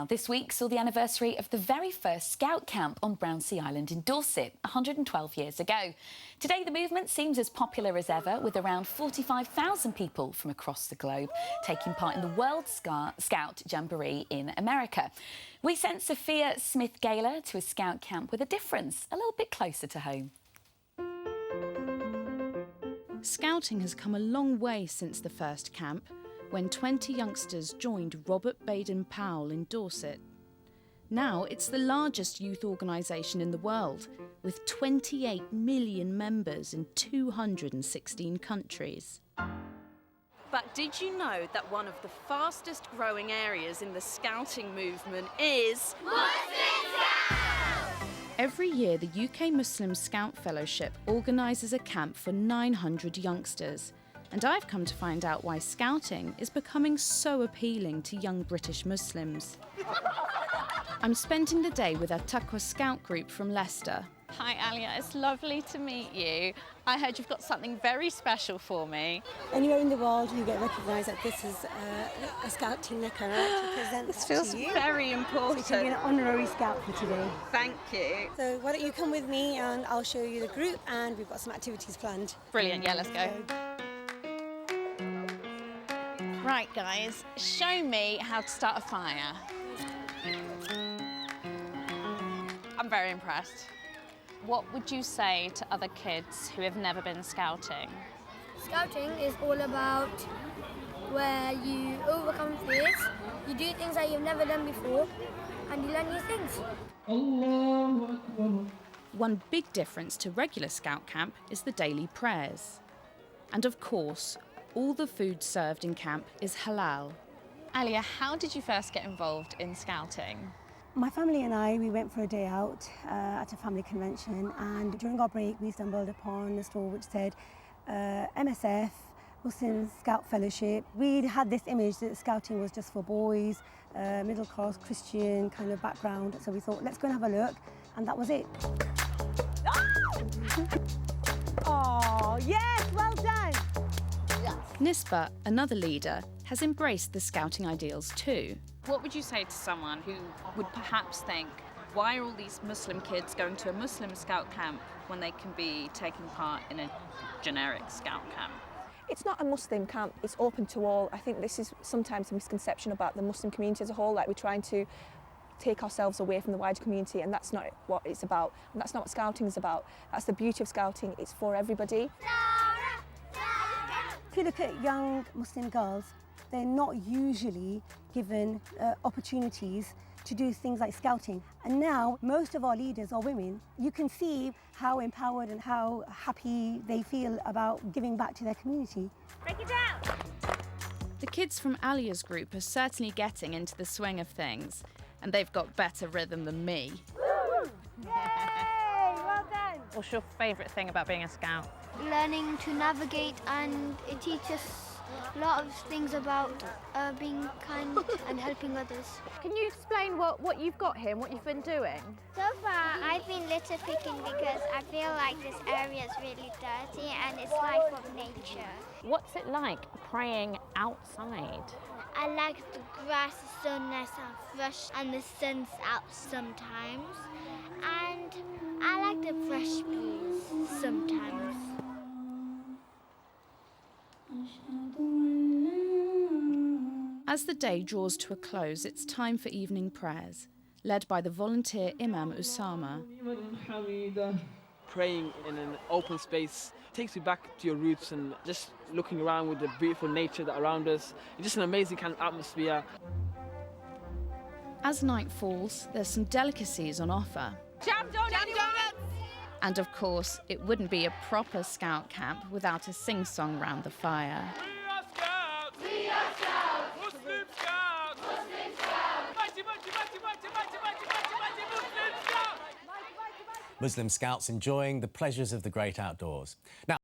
this week saw the anniversary of the very first Scout camp on Brownsea Island in Dorset, 112 years ago. Today, the movement seems as popular as ever, with around 45,000 people from across the globe taking part in the World Scout Jamboree in America. We sent Sophia Smith-Gaylor to a Scout camp with a difference, a little bit closer to home. Scouting has come a long way since the first camp, when 20 youngsters joined Robert Baden-Powell in Dorset. Now it's the largest youth organisation in the world, with 28 million members in 216 countries. But did you know that one of the fastest growing areas in the Scouting movement is Muslim Scouts? Every year, the UK Muslim Scout Fellowship organises a camp for 900 youngsters. And I've come to find out why Scouting is becoming so appealing to young British Muslims. I'm spending the day with a Taqwa Scout group from Leicester. Hi Alia, it's lovely to meet you. I heard you've got something very special for me. Anywhere in the world you get recognised that this is a Scout team to present. This feels very important. So you can be an honorary Scout for today. Thank you. So why don't you come with me and I'll show you the group, and we've got some activities planned. Brilliant, yeah, let's go. Right guys, show me how to start a fire. I'm very impressed. What would you say to other kids who have never been scouting? Scouting is all about where you overcome fears, you do things that you've never done before, and you learn new things. One big difference to regular Scout camp is the daily prayers. And of course, all the food served in camp is halal. Alia, how did you first get involved in scouting? My family and I, we went for a day out at a family convention, and during our break we stumbled upon a store which said MSF, Muslim Scout Fellowship. We had this image that scouting was just for boys, middle class Christian kind of background, so we thought let's go and have a look, and that was it. Oh, yes, well done! Nisba, another leader, has embraced the scouting ideals too. What would you say to someone who would perhaps think, why are all these Muslim kids going to a Muslim Scout camp when they can be taking part in a generic Scout camp? It's not a Muslim camp, it's open to all. I think this is sometimes a misconception about the Muslim community as a whole, like we're trying to take ourselves away from the wider community, and that's not what it's about, and that's not what scouting is about. That's the beauty of scouting, it's for everybody. If you look at young Muslim girls, they're not usually given opportunities to do things like scouting. And now most of our leaders are women. You can see how empowered and how happy they feel about giving back to their community. Break it down! The kids from Alia's group are certainly getting into the swing of things, and they've got better rhythm than me. Woo! Yay! Well done! What's your favourite thing about being a scout? Learning to navigate, and it teaches a lot of things about being kind and helping others. Can you explain what you've got here and what you've been doing? So far, I've been litter picking because I feel like this area is really dirty and it's life of nature. What's it like praying outside? I like the grass is so nice and fresh, and the sun's out sometimes. And I like the fresh breeze sometimes. As the day draws to a close, it's time for evening prayers, led by the volunteer Imam Usama. Praying in an open space takes you back to your roots, and just looking around with the beautiful nature that around us. It's just an amazing kind of atmosphere. As night falls, there's some delicacies on offer. Jam donuts! And of course, it wouldn't be a proper Scout camp without a sing-song round the fire. We are Scouts! We are Scouts! Muslim Scouts! Muslim Scouts! Mighty, mighty, mighty, mighty, mighty, mighty, mighty, mighty Muslim Scouts! Muslim Scouts enjoying the pleasures of the great outdoors. Now,